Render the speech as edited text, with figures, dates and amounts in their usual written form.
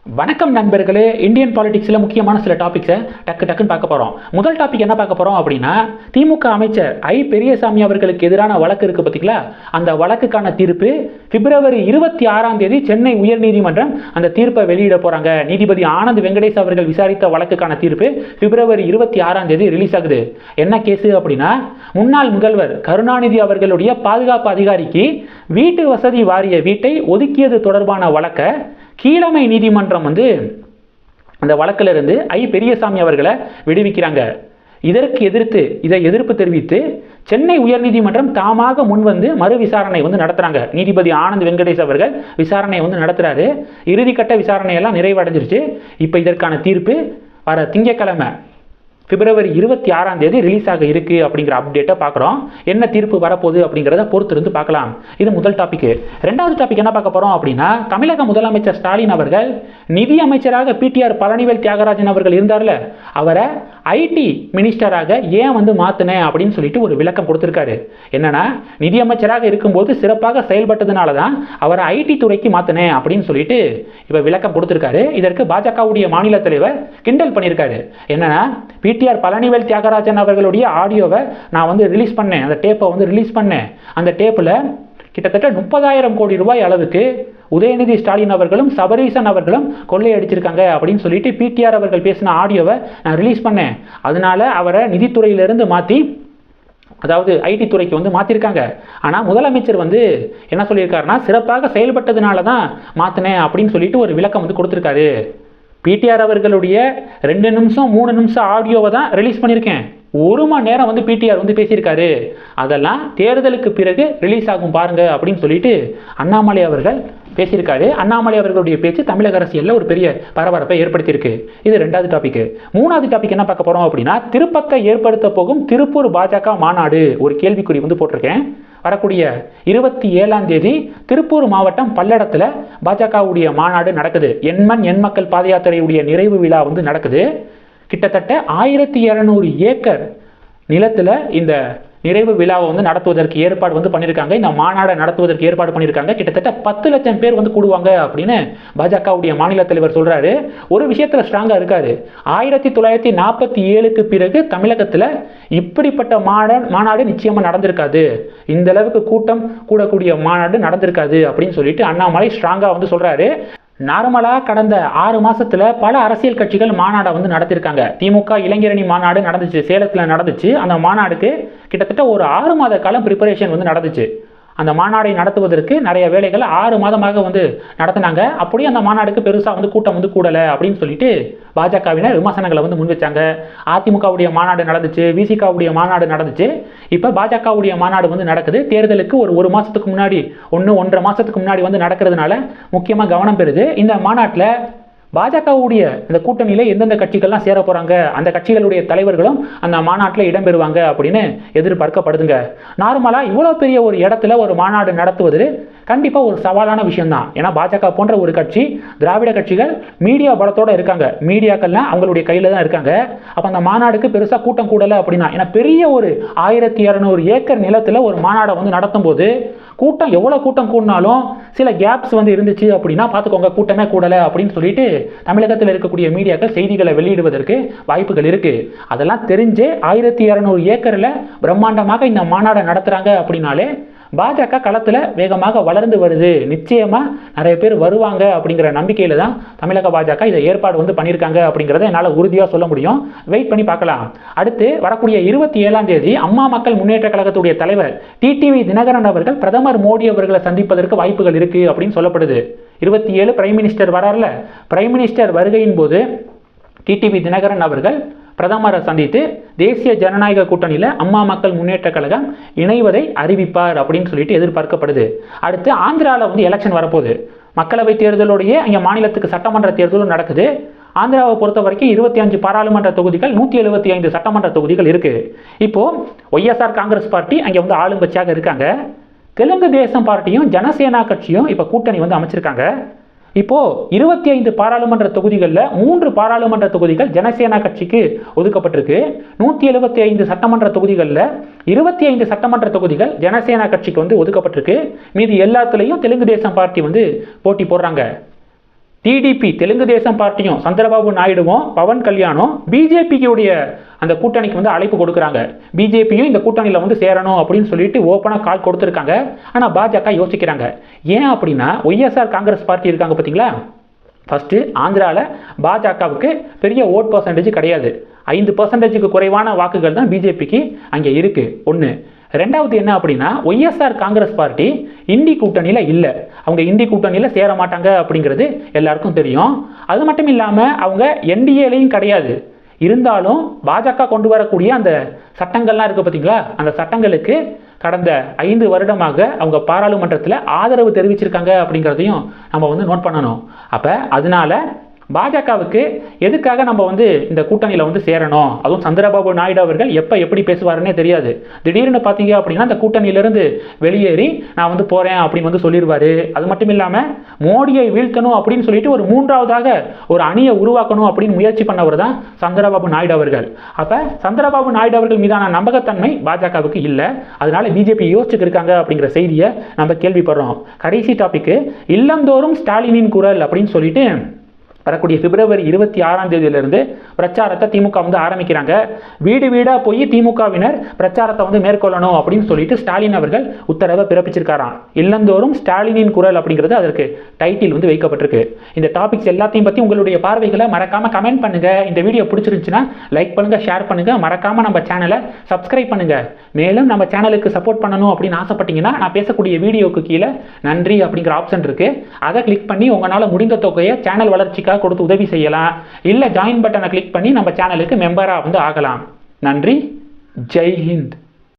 வணக்கம் நண்பர்களே. இந்தியன் பாலிடிக்ஸில் முக்கியமான சில டாபிக்ஸை டக்குன்னு பார்க்க போகிறோம். முதல் டாபிக் என்ன பார்க்க போகிறோம் அப்படின்னா, திமுக அமைச்சர் ஐ பெரியசாமி அவர்களுக்கு எதிரான வழக்கு இருக்குது பார்த்தீங்களா, அந்த வழக்குக்கான தீர்ப்பு பிப்ரவரி 26 சென்னை உயர்நீதிமன்றம் அந்த தீர்ப்பை வெளியிட போகிறாங்க. நீதிபதி ஆனந்த் வெங்கடேஷ் அவர்கள் விசாரித்த வழக்குக்கான தீர்ப்பு பிப்ரவரி 26 ரிலீஸ் ஆகுது. என்ன கேஸு அப்படின்னா, முன்னாள் முதல்வர் கருணாநிதி அவர்களுடைய பாதுகாப்பு அதிகாரிக்கு வீட்டு வசதி வாரிய வீட்டை ஒதுக்கியது தொடர்பான வழக்கை கீழமை நீதிமன்றம் அந்த வழக்கில் இருந்து ஐ பெரியசாமி அவர்களை விடுவிக்கிறாங்க. இதை எதிர்ப்பு தெரிவித்து சென்னை உயர்நீதிமன்றம் தாமாக முன்வந்து மறு விசாரணை நடத்துறாங்க. நீதிபதி ஆனந்த் வெங்கடேஷ் அவர்கள் விசாரணை நடத்துறாரு. இறுதிக்கட்ட விசாரணையெல்லாம் நிறைவடைஞ்சிருச்சு. இப்போ இதற்கான தீர்ப்பு வர திங்கட்கிழமை பிப்ரவரி 26 ரிலீஸ் ஆக இருக்கு அப்படிங்கிற அப்டேட்டை பார்க்குறோம். என்ன தீர்ப்பு வரப்போகுது அப்படிங்கிறத பொறுத்திருந்து பார்க்கலாம். இது முதல் டாபிக். ரெண்டாவது டாபிக் என்ன பார்க்க போகிறோம் அப்படின்னா, தமிழக முதலமைச்சர் ஸ்டாலின் அவர்கள் நிதி அமைச்சராக பிடிஆர் பழனிவேல் தியாகராஜன் அவர்கள் இருந்தார்ல, அவரை ஐடி மினிஸ்டராக ஏன் மாற்றினேன் அப்படின்னு சொல்லிட்டு ஒரு விளக்கம் கொடுத்துருக்காரு. என்னன்னா, நிதி அமைச்சராக இருக்கும்போது சிறப்பாக செயல்பட்டதுனால தான் அவரை ஐடி துறைக்கு மாற்றினேன் அப்படின்னு சொல்லிட்டு இப்போ விளக்கம் கொடுத்துருக்காரு. இதற்கு பாஜகவுடைய மாநில தலைவர் கிண்டல் பண்ணியிருக்காரு. என்னன்னா, பிடிஆர் பழனிவேல் தியாகராஜன் அவர்களுடைய ஆடியோவை நான் ரிலீஸ் பண்ணேன், அந்த டேப்பை ரிலீஸ் பண்ணேன். அந்த டேப்பில் கிட்டத்தட்ட 30,000 கோடி ரூபாய் அளவுக்கு உதயநிதி ஸ்டாலின் அவர்களும் சபரீசன் அவர்களும் கொள்ளையடிச்சிருக்காங்க அப்படின்னு சொல்லிட்டு பிடிஆர் அவர்கள் பேசின ஆடியோவை நான் ரிலீஸ் பண்ணேன். அதனால அவரை நிதித்துறையிலிருந்து மாற்றி, அதாவது ஐடி துறைக்கு மாற்றிருக்காங்க. ஆனால் முதலமைச்சர் என்ன சொல்லியிருக்காருன்னா, சிறப்பாக செயல்பட்டதுனால தான் மாற்றினேன் அப்படின்னு சொல்லிட்டு ஒரு விளக்கம் கொடுத்துருக்காரு. பிடிஆர் அவர்களுடைய 2 நிமிஷம் 3 நிமிஷம் ஆடியோவை தான் ரிலீஸ் பண்ணியிருக்கேன். 1 மணி நேரம் பிடிஆர் பேசியிருக்காரு. அதெல்லாம் தேர்தலுக்கு பிறகு ரிலீஸ் ஆகும் பாருங்க அப்படின்னு சொல்லிட்டு அண்ணாமலை அவர்கள் பேசியிருக்காரு. அண்ணாமலை அவர்களுடைய பேச்சு தமிழக அரசியலில் ஒரு பெரிய பரபரப்பை ஏற்படுத்தியிருக்கு. இது ரெண்டாவது டாபிக். மூணாவது டாபிக் என்ன பார்க்க போறோம் அப்படின்னா, திருப்பத்தை ஏற்படுத்த போகும் திருப்பூர் பாஜக மாநாடு ஒரு கேள்விக்குறி போட்டிருக்கேன். வரக்கூடிய 27 திருப்பூர் மாவட்டம் பல்லடத்தில் பாஜகவுடைய மாநாடு நடக்குது. எண்மண் எண்மக்கள் பாத யாத்திரையுடைய நிறைவு விழா நடக்குது. கிட்டத்தட்ட 1200 ஏக்கர் நிலத்தில் இந்த நிறைவு விழாவை நடத்துவதற்கு ஏற்பாடு பண்ணியிருக்காங்க. இந்த மாநாடை நடத்துவதற்கு ஏற்பாடு பண்ணியிருக்காங்க. கிட்டத்தட்ட 10 லட்சம் பேர் கூடுவாங்க அப்படின்னு பாஜகவுடைய மாநில தலைவர் சொல்றாரு. ஒரு விஷயத்துல ஸ்ட்ராங்கா இருக்காரு. 1947க்கு பிறகு தமிழகத்தில் இப்படிப்பட்ட மாநாடு நிச்சயமா நடந்திருக்காது, இந்த அளவுக்கு கூட்டம் கூடக்கூடிய மாநாடு நடந்திருக்காது அப்படின்னு சொல்லிட்டு அண்ணாமலை ஸ்ட்ராங்கா சொல்றாரு. நார்மலாக கடந்த 6 மாசத்துல பல அரசியல் கட்சிகள் மாநாடை நடத்திருக்காங்க. திமுக இளைஞரணி மாநாடு நடந்துச்சு, சேலத்தில் நடந்துச்சு. அந்த மாநாடுக்கு கிட்டத்தட்ட ஒரு 6 மாத காலம் ப்ரிப்பரேஷன் நடந்துச்சு. அந்த மாநாடை நடத்துவதற்கு நிறைய வேலைகள் 6 மாதமாக நடத்தினாங்க. அப்படியே அந்த மாநாடுக்கு பெருசாக கூட்டம் கூடலை அப்படின்னு சொல்லிட்டு பாஜகவினர் விமர்சனங்களை முன் வச்சாங்க. அதிமுகவுடைய மாநாடு நடந்துச்சு, விசிகாவுடைய மாநாடு நடந்துச்சு. இப்போ பாஜகவுடைய மாநாடு நடக்குது. தேர்தலுக்கு ஒரு மாதத்துக்கு முன்னாடி, 1.5 மாதத்துக்கு முன்னாடி நடக்கிறதுனால முக்கியமாக கவனம் பெறுது. இந்த மாநாட்டில் பாஜகவுடைய இந்த கூட்டணியில் எந்தெந்த கட்சிகள்லாம் சேர போகிறாங்க, அந்த கட்சிகளுடைய தலைவர்களும் அந்த மாநாட்டில் இடம்பெறுவாங்க அப்படின்னு எதிர்பார்க்கப்படுதுங்க. நார்மலாக இவ்வளோ பெரிய ஒரு இடத்துல ஒரு மாநாடு நடத்துவது கண்டிப்பாக ஒரு சவாலான விஷயம்தான். ஏன்னா பாஜக போன்ற ஒரு கட்சி, திராவிட கட்சிகள் மீடியா பலத்தோடு இருக்காங்க, மீடியாக்கள்லாம் அவங்களுடைய கையில் தான் இருக்காங்க. அப்போ அந்த மாநாடுக்கு பெருசாக கூட்டம் கூடலை அப்படின்னா, ஏன்னா பெரிய ஒரு 1200 ஏக்கர் நிலத்தில் ஒரு மாநாடை நடத்தும் போது கூட்டம் எவ்வளோ கூட்டம் கூடினாலும் சில கேப்ஸ் இருந்துச்சு அப்படின்னா பார்த்துக்கோங்க, கூட்டமே கூடலை அப்படின்னு சொல்லிட்டு தமிழகத்தில் இருக்கக்கூடிய மீடியாக்கள் செய்திகளை வெளியிடுவதற்கு வாய்ப்புகள் இருக்கு. அதெல்லாம் தெரிஞ்சே 1200 ஏக்கரில் பிரம்மாண்டமாக இந்த மாநாடை நடத்துறாங்க அப்படின்னாலே பாஜக களத்தில் வேகமாக வளர்ந்து வருது. நிச்சயமா நிறைய பேர் வருவாங்க அப்படிங்கிற நம்பிக்கையில தான் தமிழக பாஜக இதை ஏற்பாடு பண்ணியிருக்காங்க அப்படிங்கிறத என்னால் உறுதியாக சொல்ல முடியும். வெயிட் பண்ணி பார்க்கலாம். அடுத்து வரக்கூடிய 27 அம்மா மக்கள் முன்னேற்ற கழகத்துடைய தலைவர் டிடிவி தினகரன் அவர்கள் பிரதமர் மோடி அவர்களை சந்திப்பதற்கு வாய்ப்புகள் இருக்கு அப்படின்னு சொல்லப்படுது. 27 பிரைம் மினிஸ்டர் வரார்ல, பிரைம் மினிஸ்டர் வருகையின் போது டிடிவி தினகரன் அவர்கள் பிரதமரை சந்தித்து தேசிய ஜனநாயக கூட்டணியில் அம்மா மக்கள் முன்னேற்ற கழகம் இணைவதை அறிவிப்பார் அப்படின்னு சொல்லிட்டு எதிர்பார்க்கப்படுது. அடுத்து ஆந்திராவில் எலெக்ஷன் வரப்போகுது. மக்களவை தேர்தலோடைய அங்கே மாநிலத்துக்கு சட்டமன்ற தேர்தலும் நடக்குது. ஆந்திராவை பொறுத்த வரைக்கும் 25 பாராளுமன்ற தொகுதிகள், 175 சட்டமன்ற தொகுதிகள் இருக்கு. இப்போ ஒய்எஸ்ஆர் காங்கிரஸ் பார்ட்டி அங்கே ஆளுங்கட்சியாக இருக்காங்க. தெலுங்கு தேசம் பார்ட்டியும் ஜனசேனா கட்சியும் இப்போ கூட்டணி அமைச்சிருக்காங்க. இப்போ 25 பாராளுமன்ற தொகுதிகளில் 3 பாராளுமன்ற தொகுதிகள் ஜனசேனா கட்சிக்கு ஒதுக்கப்பட்டிருக்கு. 175 சட்டமன்ற தொகுதிகளில் 25 சட்டமன்ற தொகுதிகள் ஜனசேனா கட்சிக்கு ஒதுக்கப்பட்டிருக்கு. மீதி எல்லாத்துலேயும் தெலுங்கு தேசம் பார்ட்டி போட்டி போடுறாங்க. டிடிபி தெலுங்கு தேசம் பார்ட்டியும் சந்திரபாபு நாயுடுவும் பவன் கல்யாணும் பிஜேபிக்குடைய அந்த கூட்டணிக்கு வந்து அழைப்பு கொடுக்குறாங்க. பிஜேபியும் இந்த கூட்டணியில் வந்து சேரணும் அப்படின்னு சொல்லிட்டு ஓப்பனாக கால் கொடுத்துருக்காங்க. ஆனால் பாஜக யோசிக்கிறாங்க. ஏன் அப்படின்னா ஒய்எஸ்ஆர் காங்கிரஸ் பார்ட்டி இருக்காங்க பார்த்தீங்களா, ஃபஸ்ட்டு ஆந்திராவில் பாஜகவுக்கு பெரிய ஓட் பர்சன்டேஜ் கிடையாது. 5% குறைவான வாக்குகள் தான் பிஜேபிக்கு அங்கே இருக்குது. ஒன்று. ரெண்டாவது என்ன அப்படின்னா ஒய்எஸ்ஆர் காங்கிரஸ் பார்ட்டி இந்தி கூட்டணியில் இல்லை. அவங்க இந்தி கூட்டணியில் சேர மாட்டாங்க அப்படிங்கிறது எல்லாருக்கும் தெரியும். அது மட்டும் இல்லாமல் அவங்க என்டிஏலையும் கிடையாது. இருந்தாலும் பாஜக கொண்டு வரக்கூடிய அந்த சட்டங்கள்லாம் இருக்குது பார்த்தீங்களா, அந்த சட்டங்களுக்கு கடந்த 5 வருடமாக அவங்க பாராளுமன்றத்தில் ஆதரவு தெரிவிச்சிருக்காங்க அப்படிங்கிறதையும் நம்ம வந்து நோட் பண்ணணும். அப்போ அதனால பாஜகவுக்கு எதுக்காக நம்ம வந்து இந்த கூட்டணியில் வந்து சேரணும், அதுவும் சந்திரபாபு நாயுடு அவர்கள் எப்போ எப்படி பேசுவாருன்னே தெரியாது. திடீர்னு பார்த்தீங்க அப்படின்னா அந்த கூட்டணியிலிருந்து வெளியேறி நான் வந்து போகிறேன் அப்படின்னு வந்து சொல்லிடுவார். அது மட்டும் இல்லாமல் மோடியை வீழ்த்தணும் அப்படின்னு சொல்லிட்டு ஒரு 3ஆவதாக ஒரு அணியை உருவாக்கணும் அப்படின்னு முயற்சி பண்ணவர் தான் சந்திரபாபு நாயுடு அவர்கள். அப்போ சந்திரபாபு நாயுடு அவர்கள் மீதான நம்பகத்தன்மை பாஜகவுக்கு இல்லை. அதனால பிஜேபி யோசிச்சுட்டு இருக்காங்க அப்படிங்கிற செய்தியை நம்ம கேள்விப்படுறோம். கடைசி டாபிக்கு இல்லந்தோறும் ஸ்டாலினின் குரல் அப்படின்னு சொல்லிட்டு வரக்கூடிய பிப்ரவரி 26ஆம் தேதியிலிருந்து பிரச்சாரத்தை திமுக வந்து ஆரம்பிக்கிறாங்க. வீடு வீடாக போய் திமுகவினர் பிரச்சாரத்தை வந்து மேற்கொள்ளணும் அப்படின்னு சொல்லிட்டு ஸ்டாலின் அவர்கள் உத்தரவை பிறப்பிச்சிருக்காராம். இல்லந்தோறும் ஸ்டாலினின் குரல் அப்படிங்கிறது அதற்கு டைட்டில் வந்து வைக்கப்பட்டிருக்கு. இந்த டாபிக்ஸ் எல்லாத்தையும் பற்றி உங்களுடைய பார்வைகளை மறக்காம கமெண்ட் பண்ணுங்க. இந்த வீடியோ பிடிச்சிருந்துச்சுன்னா லைக் பண்ணுங்க, ஷேர் பண்ணுங்க, மறக்காம நம்ம சேனலை சப்ஸ்கிரைப் பண்ணுங்க. மேலும் நம்ம சேனலுக்கு சப்போர்ட் பண்ணணும் அப்படின்னு ஆசைப்பட்டீங்கன்னா நான் பேசக்கூடிய வீடியோக்கு கீழே நன்றி அப்படிங்கிற ஆப்ஷன் இருக்கு. அதை கிளிக் பண்ணி உங்களால் முடிந்த தொகையை சேனல் வளர்ச்சிக்காக கொடுத்து உதவி செய்யலாம். இல்ல ஜாயின் பட்டனை கிளிக் பண்ணி நம்ம சேனலுக்கு மெம்பரா வந்து ஆகலாம். நன்றி. ஜெய் ஹிந்த்.